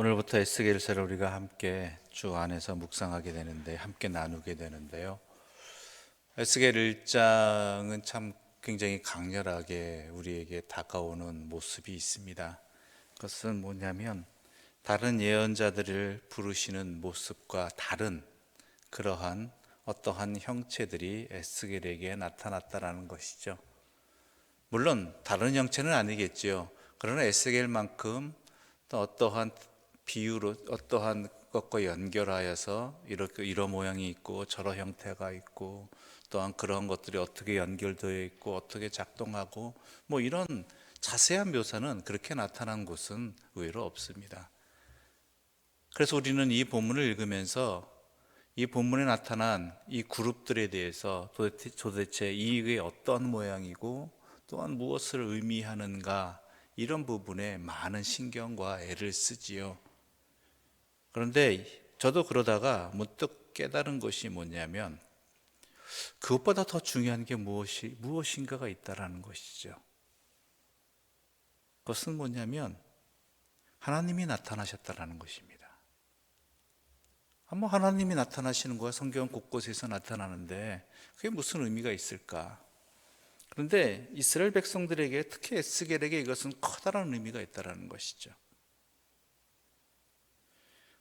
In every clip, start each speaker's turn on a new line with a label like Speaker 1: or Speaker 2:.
Speaker 1: 오늘부터 에스겔서를 우리가 함께 주 안에서 묵상하게 되는데, 함께 나누게 되는데요. 에스겔 1장은 참 굉장히 강렬하게 우리에게 다가오는 모습이 있습니다. 그것은 뭐냐면 다른 예언자들을 부르시는 모습과 다른 그러한 어떠한 형체들이 에스겔에게 나타났다라는 것이죠. 물론 다른 형체는 아니겠지요. 그러나 에스겔만큼 또 어떠한 비유로 어떠한 것과 연결하여서 이렇게 이런 모양이 있고 저런 형태가 있고 또한 그런 것들이 어떻게 연결되어 있고 어떻게 작동하고 뭐 이런 자세한 묘사는 그렇게 나타난 곳은 의외로 없습니다. 그래서 우리는 이 본문을 읽으면서 이 본문에 나타난 이 그룹들에 대해서 도대체 이게 어떤 모양이고 또한 무엇을 의미하는가, 이런 부분에 많은 신경과 애를 쓰지요. 그런데 저도 그러다가 문득 깨달은 것이 뭐냐면 그것보다 더 중요한 게 무엇인가가 있다라는 것이죠. 그것은 뭐냐면 하나님이 나타나셨다라는 것입니다. 하나님이 나타나시는 거야. 성경 곳곳에서 나타나는데 그게 무슨 의미가 있을까? 그런데 이스라엘 백성들에게, 특히 에스겔에게 이것은 커다란 의미가 있다라는 것이죠.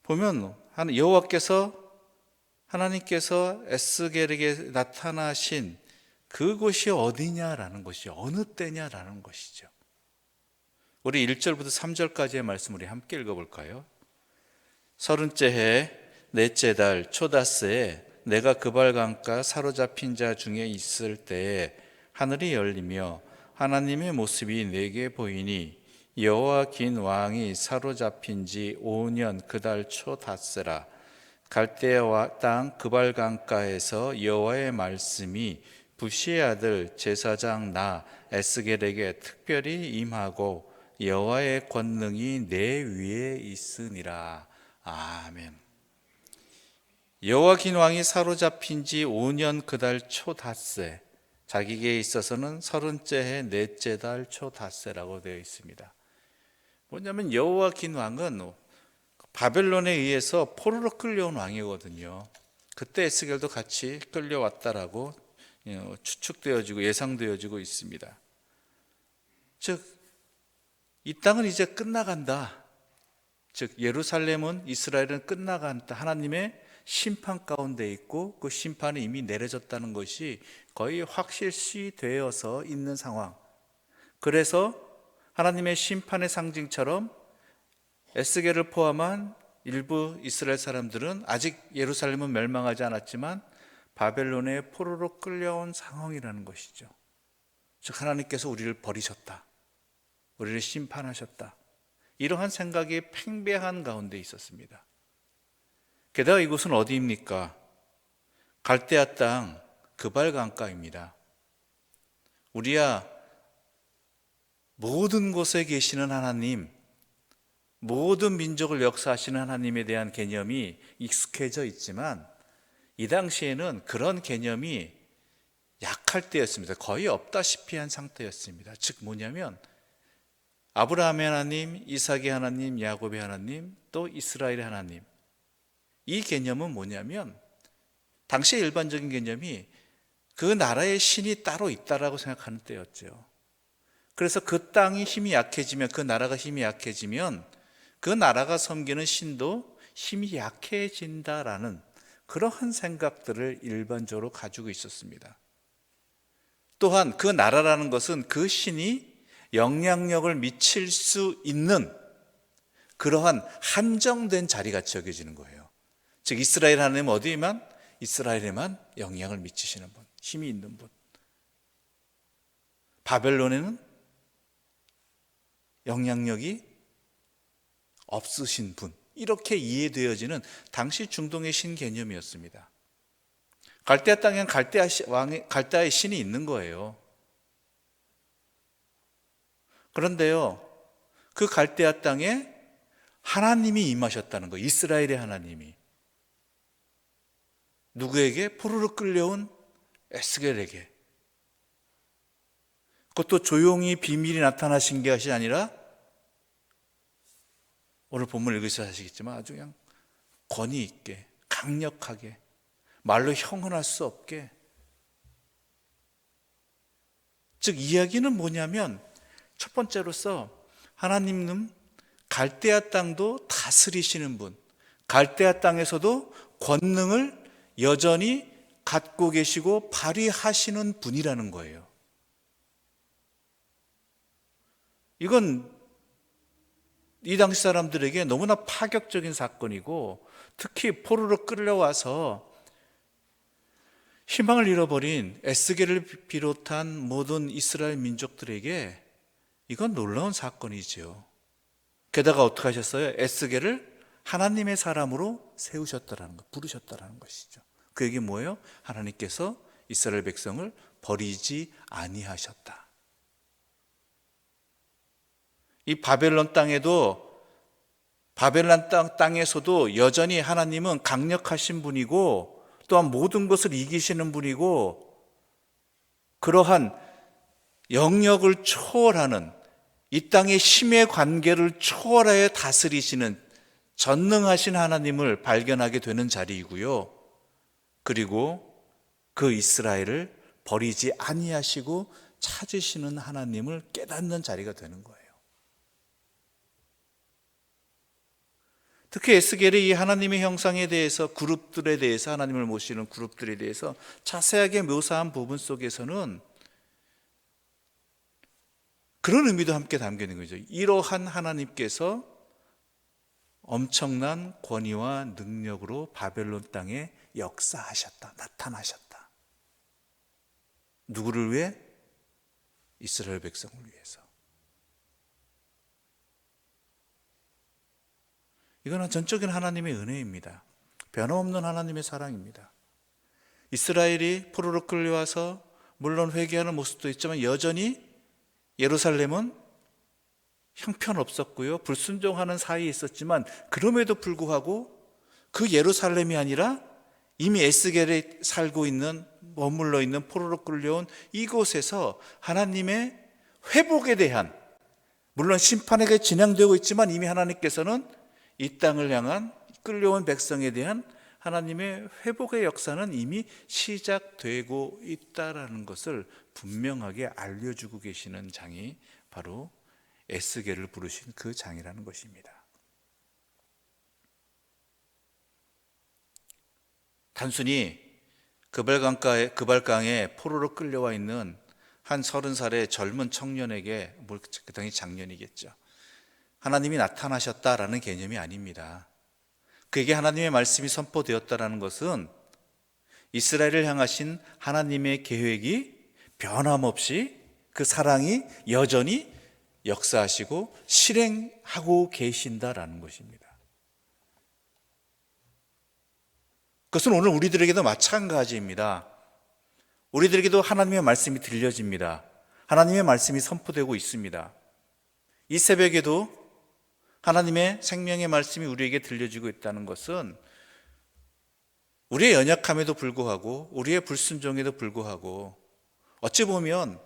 Speaker 1: 보면 하나님께서 에스겔에게 나타나신 그곳이 어디냐라는 것이죠. 어느 때냐라는 것이죠. 우리 1절부터 3절까지의 말씀 우리 함께 읽어볼까요? 서른째 해 넷째 달 초다스에 내가 그발강가 사로잡힌 자 중에 있을 때에 하늘이 열리며 하나님의 모습이 내게 보이니 여호와긴 왕이 사로잡힌 지 5년 그 달 초다스라. 갈대아 땅 그발강가에서 여호와의 말씀이 부시의 아들 제사장 나 에스겔에게 특별히 임하고 여호와의 권능이 내 위에 있으니라. 아멘. 여호와긴 왕이 사로잡힌 지 5년 그 달 초닷새, 자기에게 있어서는 서른째 해 넷째 달 초닷새라고 되어 있습니다. 뭐냐면 여호와긴 왕은 바벨론에 의해서 포로로 끌려온 왕이거든요. 그때 에스겔도 같이 끌려왔다라고 추측되어지고 예상되어지고 있습니다. 즉 이 땅은 이제 끝나간다. 즉 예루살렘은, 이스라엘은 끝나간다. 하나님의 심판 가운데 있고 그 심판이 이미 내려졌다는 것이 거의 확실시 되어서 있는 상황. 그래서 하나님의 심판의 상징처럼 에스겔을 포함한 일부 이스라엘 사람들은 아직 예루살렘은 멸망하지 않았지만 바벨론의 포로로 끌려온 상황이라는 것이죠. 즉 하나님께서 우리를 버리셨다, 우리를 심판하셨다, 이러한 생각이 팽배한 가운데 있었습니다. 게다가 이곳은 어디입니까? 갈대아 땅 그발강가입니다. 우리야 모든 곳에 계시는 하나님, 모든 민족을 역사하시는 하나님에 대한 개념이 익숙해져 있지만 이 당시에는 그런 개념이 약할 때였습니다. 거의 없다시피 한 상태였습니다. 즉 뭐냐면 아브라함의 하나님, 이삭의 하나님, 야곱의 하나님, 또 이스라엘의 하나님, 이 개념은 뭐냐면 당시의 일반적인 개념이 그 나라의 신이 따로 있다라고 생각하는 때였죠. 그래서 그 땅이 힘이 약해지면, 그 나라가 힘이 약해지면 그 나라가 섬기는 신도 힘이 약해진다라는 그러한 생각들을 일반적으로 가지고 있었습니다. 또한 그 나라라는 것은 그 신이 영향력을 미칠 수 있는 그러한 한정된 자리같이 여겨지는 거예요. 즉 이스라엘 하나님은 어디에만? 이스라엘에만 영향을 미치시는 분, 힘이 있는 분. 바벨론에는 영향력이 없으신 분, 이렇게 이해되어지는 당시 중동의 신 개념이었습니다. 갈대아 땅에는 갈대아의 신이 있는 거예요. 그런데요, 그 갈대아 땅에 하나님이 임하셨다는 거예요. 이스라엘의 하나님이. 누구에게? 포로로 끌려온 에스겔에게. 그것도 조용히 비밀이 나타나신 것이 아니라 오늘 본문 읽으셔서 아시겠지만 아주 그냥 권위 있게, 강력하게, 말로 형언할 수 없게. 즉 이야기는 뭐냐면 첫 번째로서 하나님은 갈대아 땅도 다스리시는 분, 갈대아 땅에서도 권능을 여전히 갖고 계시고 발휘하시는 분이라는 거예요. 이건 이 당시 사람들에게 너무나 파격적인 사건이고, 특히 포로로 끌려와서 희망을 잃어버린 에스겔을 비롯한 모든 이스라엘 민족들에게 이건 놀라운 사건이지요. 게다가 어떻게 하셨어요? 에스겔을 하나님의 사람으로 세우셨다라는 것, 부르셨다라는 것이죠. 그 얘기 뭐예요? 하나님께서 이스라엘 백성을 버리지 아니하셨다. 이 바벨론 땅에서도 여전히 하나님은 강력하신 분이고, 또한 모든 것을 이기시는 분이고, 그러한 영역을 초월하는, 이 땅의 힘의 관계를 초월하여 다스리시는 전능하신 하나님을 발견하게 되는 자리이고요. 그리고 그 이스라엘을 버리지 아니하시고 찾으시는 하나님을 깨닫는 자리가 되는 거예요. 특히 에스겔이 이 하나님의 형상에 대해서, 그룹들에 대해서, 하나님을 모시는 그룹들에 대해서 자세하게 묘사한 부분 속에서는 그런 의미도 함께 담겨 있는 거죠. 이러한 하나님께서 엄청난 권위와 능력으로 바벨론 땅에 역사하셨다, 나타나셨다. 누구를 위해? 이스라엘 백성을 위해서. 이거는 전적인 하나님의 은혜입니다. 변함없는 하나님의 사랑입니다. 이스라엘이 포로로 끌려와서 물론 회개하는 모습도 있지만 여전히 예루살렘은 형편없었고요, 불순종하는 사이에 있었지만, 그럼에도 불구하고 그 예루살렘이 아니라 이미 에스겔에 살고 있는, 머물러 있는, 포로로 끌려온 이곳에서 하나님의 회복에 대한, 물론 심판에게 진행되고 있지만 이미 하나님께서는 이 땅을 향한 끌려온 백성에 대한 하나님의 회복의 역사는 이미 시작되고 있다라는 것을 분명하게 알려주고 계시는 장이 바로 에스겔을 부르신 그 장이라는 것입니다. 단순히 그발강에 포로로 끌려와 있는 한 30살의 젊은 청년에게, 그 당시 장년이겠죠, 하나님이 나타나셨다라는 개념이 아닙니다. 그에게 하나님의 말씀이 선포되었다라는 것은 이스라엘을 향하신 하나님의 계획이 변함없이, 그 사랑이 여전히 역사하시고 실행하고 계신다라는 것입니다. 그것은 오늘 우리들에게도 마찬가지입니다. 우리들에게도 하나님의 말씀이 들려집니다. 하나님의 말씀이 선포되고 있습니다. 이 새벽에도 하나님의 생명의 말씀이 우리에게 들려지고 있다는 것은 우리의 연약함에도 불구하고, 우리의 불순종에도 불구하고, 어찌 보면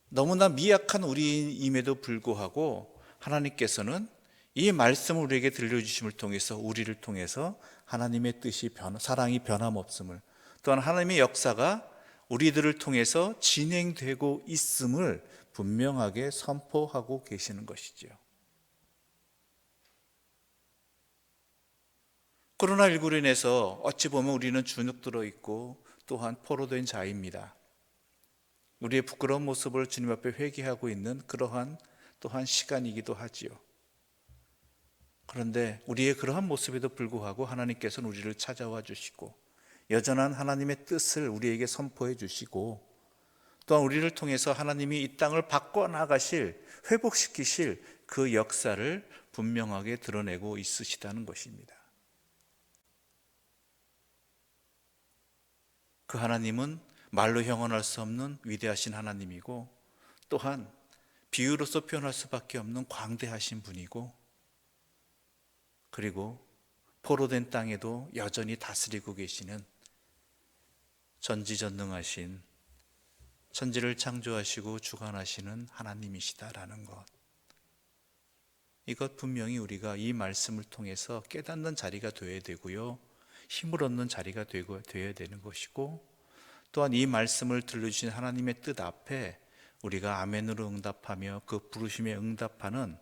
Speaker 1: 너무나 미약한 우리임에도 불구하고 하나님께서는 이 말씀을 우리에게 들려주심을 통해서, 우리를 통해서 하나님의 뜻이 사랑이 변함없음을, 또한 하나님의 역사가 우리들을 통해서 진행되고 있음을 분명하게 선포하고 계시는 것이지요. 코로나19로 인해서 어찌 보면 우리는 주눅들어 있고 또한 포로된 자입니다. 우리의 부끄러운 모습을 주님 앞에 회개하고 있는 그러한 또한 시간이기도 하지요. 그런데 우리의 그러한 모습에도 불구하고 하나님께서는 우리를 찾아와 주시고 여전한 하나님의 뜻을 우리에게 선포해 주시고, 또한 우리를 통해서 하나님이 이 땅을 바꿔나가실, 회복시키실 그 역사를 분명하게 드러내고 있으시다는 것입니다. 그 하나님은 말로 형언할 수 없는 위대하신 하나님이고, 또한 비유로서 표현할 수밖에 없는 광대하신 분이고, 그리고 포로된 땅에도 여전히 다스리고 계시는 전지전능하신, 천지를 창조하시고 주관하시는 하나님이시다라는 것, 이것 분명히 우리가 이 말씀을 통해서 깨닫는 자리가 되어야 되고요, 힘을 얻는 자리가 되어야 되는 것이고, 또한 이 말씀을 들려주신 하나님의 뜻 앞에 우리가 아멘으로 응답하며 그 부르심에 응답하는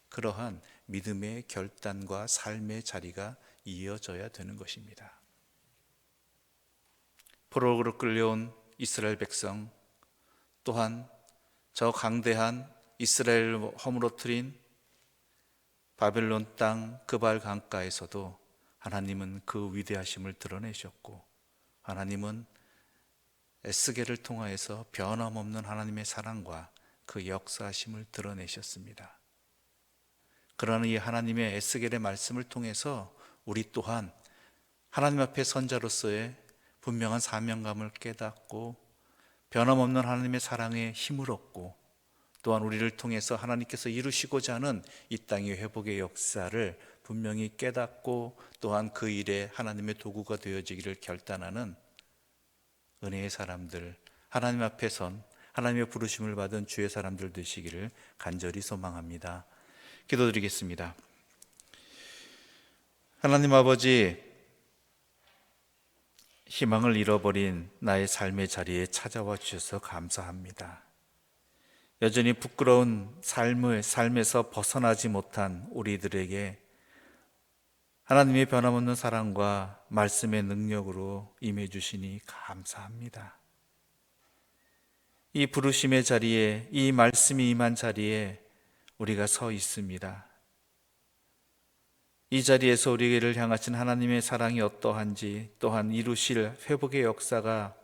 Speaker 1: 그러한 믿음의 결단과 삶의 자리가 이어져야 되는 것입니다. 포로로 끌려온 이스라엘 백성, 또한 저 강대한 이스라엘 허물어뜨린 바벨론 땅 그발 강가에서도 하나님은 그 위대하심을 드러내셨고, 하나님은 에스겔을 통하여서 변함없는 하나님의 사랑과 그 역사하심을 드러내셨습니다. 그러나 이 하나님의 에스겔의 말씀을 통해서 우리 또한 하나님 앞에 선자로서의 분명한 사명감을 깨닫고 변함없는 하나님의 사랑에 힘을 얻고, 또한 우리를 통해서 하나님께서 이루시고자 하는 이 땅의 회복의 역사를 분명히 깨닫고, 또한 그 일에 하나님의 도구가 되어지기를 결단하는 은혜의 사람들, 하나님 앞에 선 하나님의 부르심을 받은 주의 사람들 되시기를 간절히 소망합니다. 기도드리겠습니다. 하나님 아버지, 희망을 잃어버린 나의 삶의 자리에 찾아와 주셔서 감사합니다. 여전히 부끄러운 삶에서 벗어나지 못한 우리들에게 하나님의 변함없는 사랑과 말씀의 능력으로 임해 주시니 감사합니다. 이 부르심의 자리에, 이 말씀이 임한 자리에 우리가 서 있습니다. 이 자리에서 우리를 향하신 하나님의 사랑이 어떠한지, 또한 이루실 회복의 역사가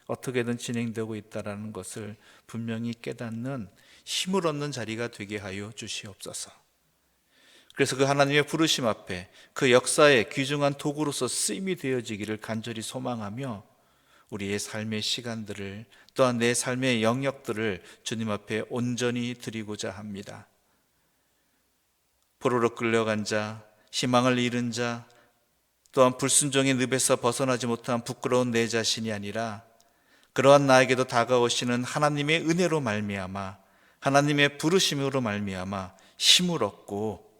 Speaker 1: 어떻게든 진행되고 있다는 것을 분명히 깨닫는 힘을 얻는 자리가 되게 하여 주시옵소서. 그래서 그 하나님의 부르심 앞에 그 역사의 귀중한 도구로서 쓰임이 되어지기를 간절히 소망하며, 우리의 삶의 시간들을, 또한 내 삶의 영역들을 주님 앞에 온전히 드리고자 합니다. 포로로 끌려간 자, 희망을 잃은 자, 또한 불순종의 늪에서 벗어나지 못한 부끄러운 내 자신이 아니라 그러한 나에게도 다가오시는 하나님의 은혜로 말미암아, 하나님의 부르심으로 말미암아 힘을 얻고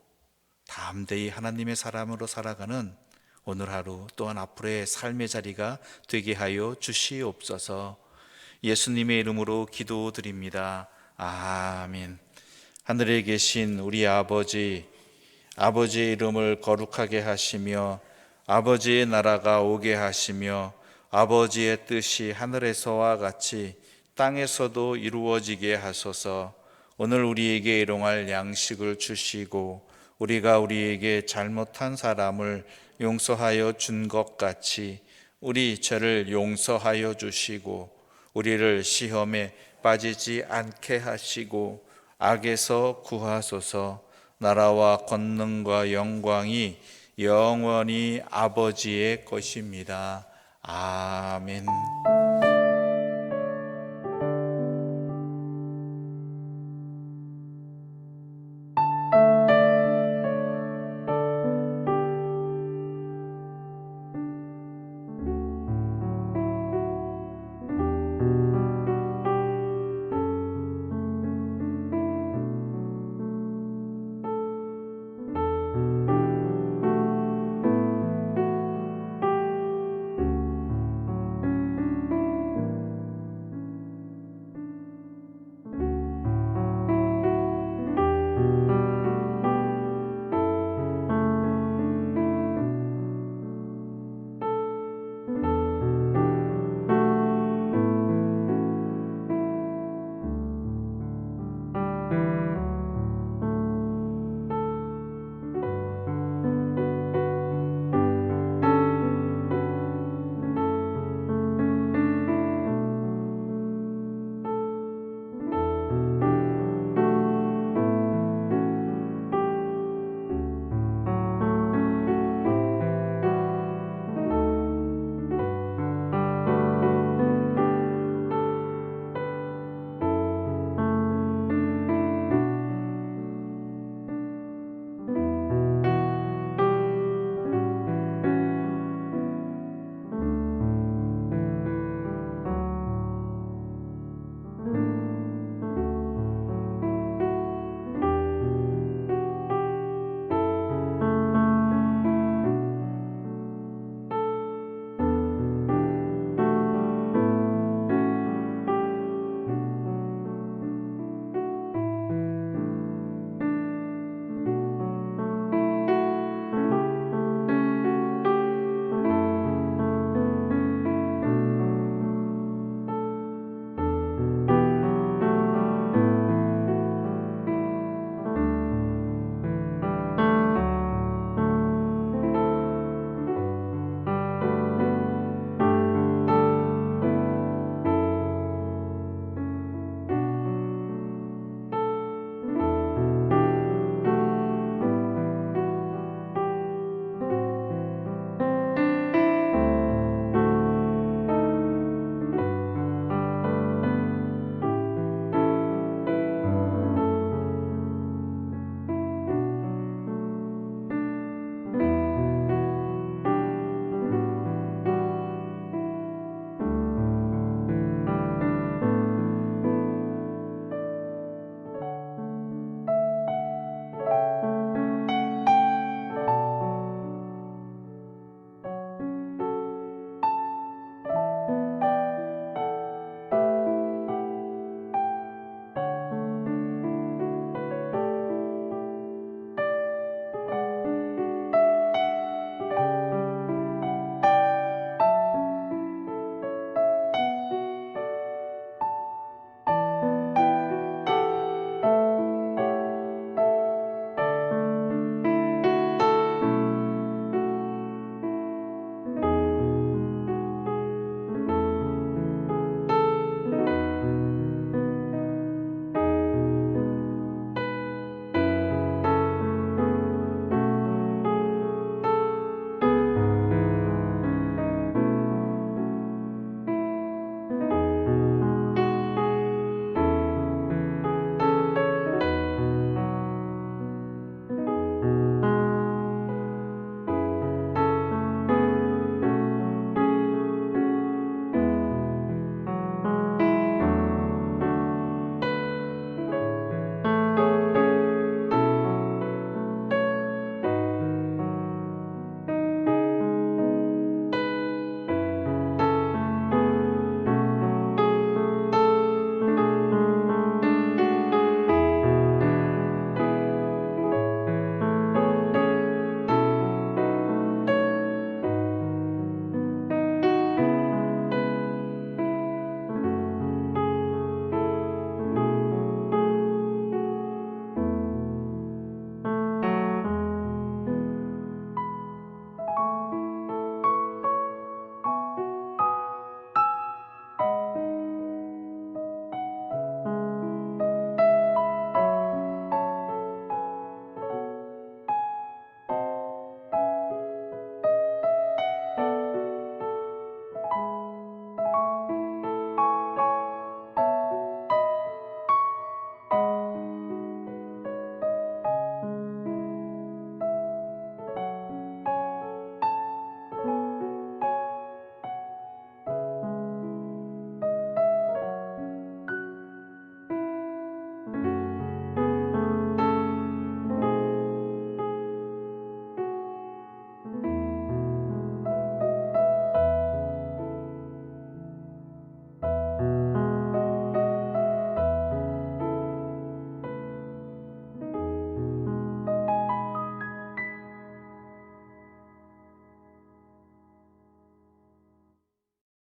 Speaker 1: 담대히 하나님의 사람으로 살아가는 오늘 하루, 또한 앞으로의 삶의 자리가 되게 하여 주시옵소서. 예수님의 이름으로 기도드립니다. 아멘. 하늘에 계신 우리 아버지의 이름을 거룩하게 하시며 아버지의 나라가 오게 하시며 아버지의 뜻이 하늘에서와 같이 땅에서도 이루어지게 하소서. 오늘 우리에게 일용할 양식을 주시고 우리가 우리에게 잘못한 사람을 용서하여 준 것 같이 우리 죄를 용서하여 주시고 우리를 시험에 빠지지 않게 하시고 악에서 구하소서. 나라와 권능과 영광이 영원히 아버지의 것입니다. 아멘.